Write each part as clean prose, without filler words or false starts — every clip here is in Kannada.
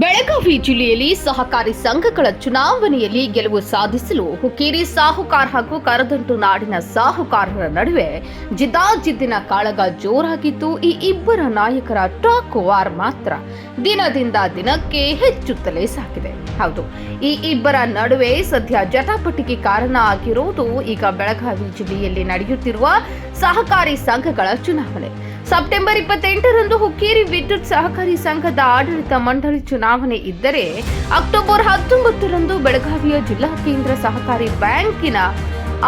ಬೆಳಗಾವಿ ಜಿಲ್ಲೆಯಲ್ಲಿ ಸಹಕಾರಿ ಸಂಘಗಳ ಚುನಾವಣೆಯಲ್ಲಿ ಗೆಲುವು ಸಾಧಿಸಲು ಹುಕ್ಕೇರಿ ಸಾಹುಕಾರ ಹಾಗೂ ಕರದಂಟು ನಾಡಿನ ಸಾಹುಕಾರರ ನಡುವೆ ಜಿದ್ದಾಜಿದ್ದಿನ ಕಾಳಗ ಜೋರಾಗಿದ್ದು, ಈ ಇಬ್ಬರ ನಾಯಕರ ಟಾಕ್ ವಾರ್ ಮಾತ್ರ ದಿನದಿಂದ ದಿನಕ್ಕೆ ಹೆಚ್ಚುತ್ತಲೇ ಸಾಗಿದೆ. ಹೌದು, ಈ ಇಬ್ಬರ ನಡುವೆ ಸದ್ಯ ಜಟಾಪಟಿಗೆ ಕಾರಣ ಆಗಿರುವುದು ಈಗ ಬೆಳಗಾವಿ ಜಿಲ್ಲೆಯಲ್ಲಿ ನಡೆಯುತ್ತಿರುವ ಸಹಕಾರಿ ಸಂಘಗಳ ಚುನಾವಣೆ. ಸೆಪ್ಟೆಂಬರ್ 28ರಂದು ಹುಕ್ಕೇರಿ ವಿದ್ಯುತ್ ಸಹಕಾರಿ ಸಂಘದ ಆಡಳಿತ ಮಂಡಳಿ ಚುನಾವಣೆ ಇದ್ದರೆ, ಅಕ್ಟೋಬರ್ 19ರಂದು ಬೆಳಗಾವಿಯ ಜಿಲ್ಲಾ ಕೇಂದ್ರ ಸಹಕಾರಿ ಬ್ಯಾಂಕಿನ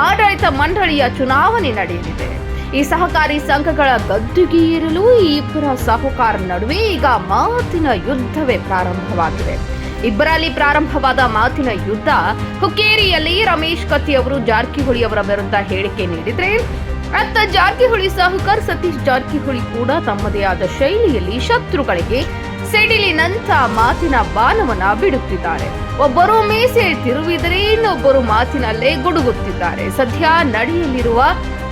ಆಡಳಿತ ಮಂಡಳಿಯ ಚುನಾವಣೆ ನಡೆಯಲಿದೆ. ಈ ಸಹಕಾರಿ ಸಂಘಗಳ ಗದ್ದುಗೆ ಏರಲು ಈ ಇಬ್ಬರ ಸಾಹುಕಾರ ನಡುವೆ ಈಗ ಮಾತಿನ ಯುದ್ಧವೇ ಪ್ರಾರಂಭವಾಗಿದೆ. ಇಬ್ಬರಲ್ಲಿ ಪ್ರಾರಂಭವಾದ ಮಾತಿನ ಯುದ್ಧ ಹುಕ್ಕೇರಿಯಲ್ಲಿ ರಮೇಶ್ ಕತ್ತಿ ಅವರು ಜಾರಕಿಹೊಳಿ ಅವರ ವಿರುದ್ಧ ಹೇಳಿಕೆ ನೀಡಿದ್ರೆ, ಅತ್ತ ಜಾರಕಿಹೊಳಿ ಸಾಹುಕಾರ ಸತೀಶ್ ಜಾರಕಿಹೊಳಿ ಕೂಡ ತಮ್ಮದೇ ಆದ ಶೈಲಿಯಲ್ಲಿ ಶತ್ರುಗಳಿಗೆ ಸಿಡಿಲಿನಂತ ಮಾತಿನ ಬಾಣವನ್ನ ಬಿಡುತ್ತಿದ್ದಾರೆ. ಒಬ್ಬರು ಮೀಸೆ ತಿರುವಿದರೆ ಇನ್ನೊಬ್ಬರು ಮಾತಿನಲ್ಲೇ ಗುಡುಗುತ್ತಿದ್ದಾರೆ. ಸದ್ಯ ನಡೆಯಲಿರುವ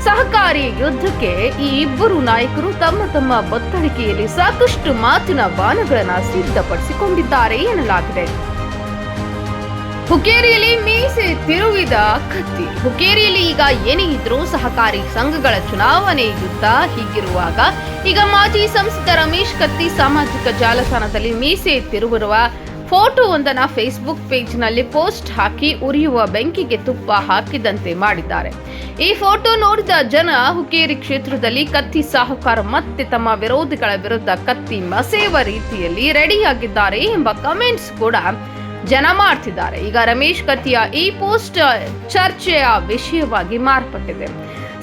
ಸಹಕಾರಿ ಯುದ್ಧಕ್ಕೆ ಈ ಇಬ್ಬರು ನಾಯಕರು ತಮ್ಮ ತಮ್ಮ ಬತ್ತಳಿಕೆಯಲ್ಲಿ ಸಾಕಷ್ಟು ಮಾತಿನ ಬಾಣಗಳನ್ನ ಸಿದ್ಧಪಡಿಸಿಕೊಂಡಿದ್ದಾರೆ ಎನ್ನಲಾಗಿದೆ. ಹುಕ್ಕೇರಿಯಲ್ಲಿ ಮೀಸೆ ತಿರುವಿದ ಕತ್ತಿ. ಹುಕ್ಕೇರಿಯಲ್ಲಿ ಈಗ ಏನೇ ಇದ್ರೂ ಸಹಕಾರಿ ಸಂಘಗಳ ಚುನಾವಣೆ ಯುದ್ಧ ಹೀಗಿರುವಾಗ ಈಗ ಮಾಜಿ ಸಂಸದ ರಮೇಶ್ ಕತ್ತಿ ಸಾಮಾಜಿಕ ಜಾಲತಾಣದಲ್ಲಿ ಮೀಸೆ ತಿರುವಿರುವ ಫೋಟೋವೊಂದನ್ನು ಫೇಸ್ಬುಕ್ ಪೇಜ್ನಲ್ಲಿ ಪೋಸ್ಟ್ ಹಾಕಿ ಉರಿಯುವ ಬೆಂಕಿಗೆ ತುಪ್ಪ ಹಾಕಿದಂತೆ ಮಾಡಿದ್ದಾರೆ. ಈ ಫೋಟೋ ನೋಡಿದ ಜನ ಹುಕ್ಕೇರಿ ಕ್ಷೇತ್ರದಲ್ಲಿ ಕತ್ತಿ ಸಾಹುಕಾರ ಮತ್ತೆ ತಮ್ಮ ವಿರೋಧಿಗಳ ವಿರುದ್ಧ ಕತ್ತಿ ಮಸೆಯುವ ರೀತಿಯಲ್ಲಿ ರೆಡಿಯಾಗಿದ್ದಾರೆ ಎಂಬ ಕಮೆಂಟ್ಸ್ ಕೂಡ ಜನ ಮಾಡ್ತಿದ್ದಾರೆ. ಈಗ ರಮೇಶ್ ಕತ್ತಿಯ ಈ ಪೋಸ್ಟ್ ಚರ್ಚೆಯ ವಿಷಯವಾಗಿ ಮಾರ್ಪಟ್ಟಿದೆ.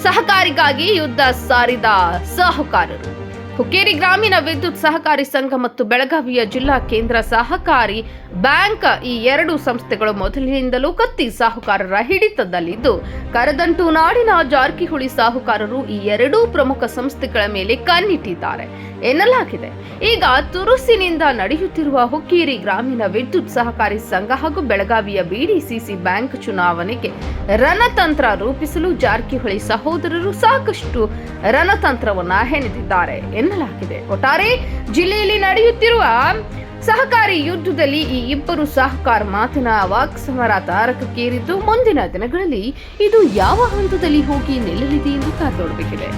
ಸಹಕಾರಿಗಾಗಿ ಯುದ್ಧ ಸಾರಿದ ಸಾಹುಕಾರರು. ಹುಕ್ಕೇರಿ ಗ್ರಾಮೀಣ ವಿದ್ಯುತ್ ಸಹಕಾರಿ ಸಂಘ ಮತ್ತು ಬೆಳಗಾವಿಯ ಜಿಲ್ಲಾ ಕೇಂದ್ರ ಸಹಕಾರಿ ಬ್ಯಾಂಕ್ ಈ ಎರಡು ಸಂಸ್ಥೆಗಳು ಮೊದಲಿನಿಂದಲೂ ಕತ್ತಿ ಸಾಹುಕಾರರ ಹಿಡಿತದಲ್ಲಿದ್ದು, ಕರದಂಟು ನಾಡಿನ ಜಾರಕಿಹೊಳಿ ಸಾಹುಕಾರರು ಈ ಎರಡೂ ಪ್ರಮುಖ ಸಂಸ್ಥೆಗಳ ಮೇಲೆ ಕಣ್ಣಿಟ್ಟಿದ್ದಾರೆ ಎನ್ನಲಾಗಿದೆ. ಈಗ ತುರುಸಿನಿಂದ ನಡೆಯುತ್ತಿರುವ ಹುಕ್ಕೇರಿ ಗ್ರಾಮೀಣ ವಿದ್ಯುತ್ ಸಹಕಾರಿ ಸಂಘ ಹಾಗೂ ಬೆಳಗಾವಿಯ ಬಿಡಿಸಿಸಿ ಬ್ಯಾಂಕ್ ಚುನಾವಣೆಗೆ ರಣತಂತ್ರ ರೂಪಿಸಲು ಜಾರಕಿಹೊಳಿ ಸಹೋದರರು ಸಾಕಷ್ಟು ರಣತಂತ್ರವನ್ನ ಹೆಣೆದಿದ್ದಾರೆ ಎನ್ನಲಾಗಿದೆ. ಒಟ್ಟಾರೆ ಜಿಲ್ಲೆಯಲ್ಲಿ ನಡೆಯುತ್ತಿರುವ ಸಹಕಾರಿ ಯುದ್ಧದಲ್ಲಿ ಈ ಇಬ್ಬರು ಸಾಹುಕಾರ ಮಾತಿನ ವಾಕ್ಸಮರ ತಾರಕಕ್ಕೇರಿದ್ದು, ಮುಂದಿನ ದಿನಗಳಲ್ಲಿ ಇದು ಯಾವ ಹಂತದಲ್ಲಿ ಹೋಗಿ ನಿಲ್ಲಲಿದೆ ಎಂದು ಕಾದೋಡಬೇಕಿದೆ.